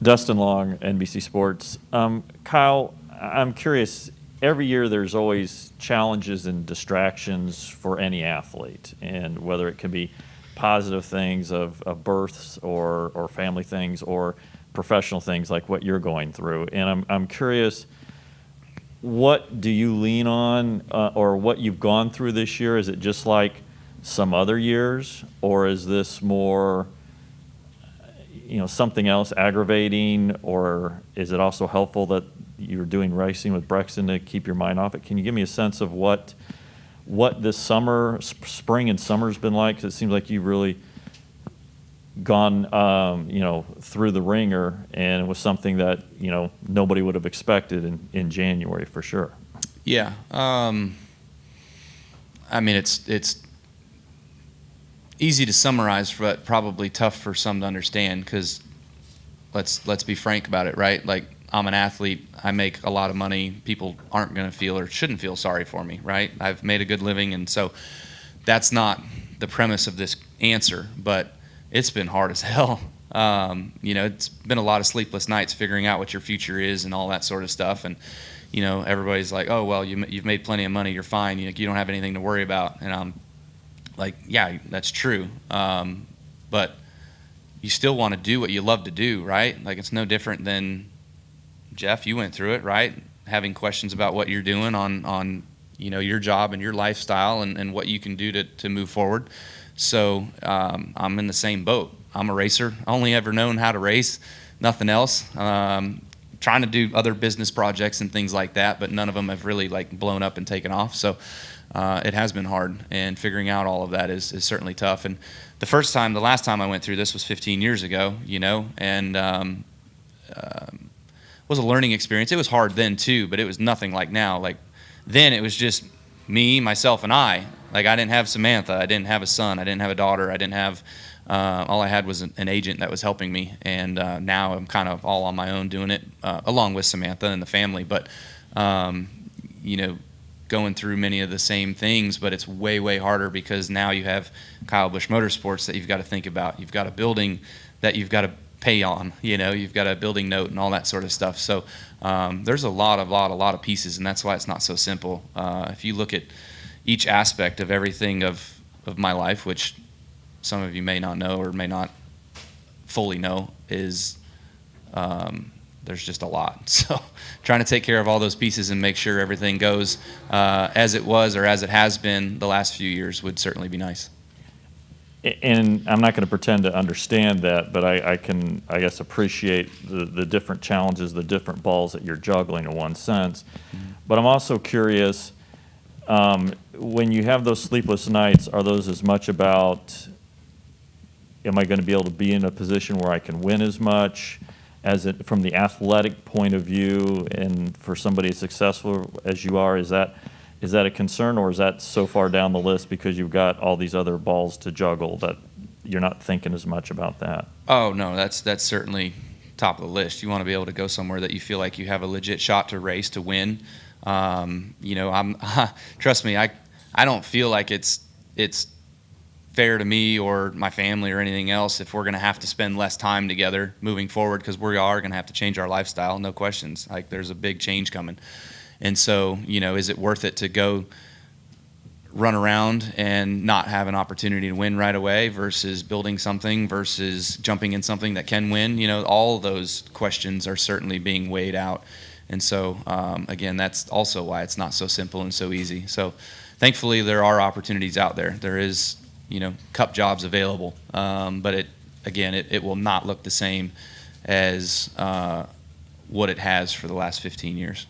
Dustin Long, NBC Sports. Kyle, I'm curious, every year there's always challenges and distractions for any athlete, and whether it can be positive things of births or family things or professional things like what you're going through. And I'm curious, what do you lean on or what you've gone through this year? Is it just like some other years, or is this more something else aggravating, or is it also helpful that you're doing racing with Brexton to keep your mind off it? Can you give me a sense of what this spring and summer's been like? 'Cause it seems like you've really gone, through the ringer, and it was something that nobody would have expected in January for sure. Yeah, I mean it's easy to summarize, but probably tough for some to understand, because let's be frank about it, right? Like, I'm an athlete, I make a lot of money, people aren't going to feel or shouldn't feel sorry for me, right? I've made a good living, and so that's not the premise of this answer, but it's been hard as hell. It's been a lot of sleepless nights figuring out what your future is and all that sort of stuff, and everybody's like, oh, well, you've made plenty of money, you're fine, you don't have anything to worry about, and I'm like, yeah, that's true, but you still want to do what you love to do, right? Like, it's no different than, Jeff, you went through it, right? Having questions about what you're doing on your job and your lifestyle and what you can do to move forward. So I'm in the same boat. I'm a racer, only ever known how to race, nothing else. Trying to do other business projects and things like that, but none of them have really blown up and taken off. So it has been hard, and figuring out all of that is certainly tough. And the last time I went through this was 15 years ago, and was a learning experience. It was hard then too, but it was nothing like now. Like, then it was just me, myself, and I. Like, I didn't have Samantha, I didn't have a son, I didn't have a daughter, I didn't have, all I had was an agent that was helping me, and now I'm kind of all on my own doing it, along with Samantha and the family, but going through many of the same things, but it's way, way harder because now you have Kyle Busch Motorsports that you've got to think about. You've got a building that you've got to pay on, you've got a building note and all that sort of stuff. So there's a lot of pieces, and that's why it's not so simple. If you look at each aspect of everything of my life, which some of you may not know or may not fully know, is there's just a lot. So trying to take care of all those pieces and make sure everything goes as it was or as it has been the last few years would certainly be nice. And I'm not going to pretend to understand that, but I can, I guess, appreciate the different challenges, the different balls that you're juggling in one sense. Mm-hmm. But I'm also curious, when you have those sleepless nights, are those as much about, am I going to be able to be in a position where I can win as much, as it, from the athletic point of view, and for somebody as successful as you are, is that a concern, or is that so far down the list because you've got all these other balls to juggle that you're not thinking as much about that? Oh, no, that's certainly top of the list. You want to be able to go somewhere that you feel like you have a legit shot to race, to win. Trust me, I don't feel like it's fair to me or my family or anything else if we're going to have to spend less time together moving forward, because we are going to have to change our lifestyle, no questions. Like, there's a big change coming. And so, is it worth it to go run around and not have an opportunity to win right away versus building something versus jumping in something that can win? All those questions are certainly being weighed out. And so, again, that's also why it's not so simple and so easy. So thankfully, there are opportunities out there. There is, cup jobs available. But it will not look the same as what it has for the last 15 years.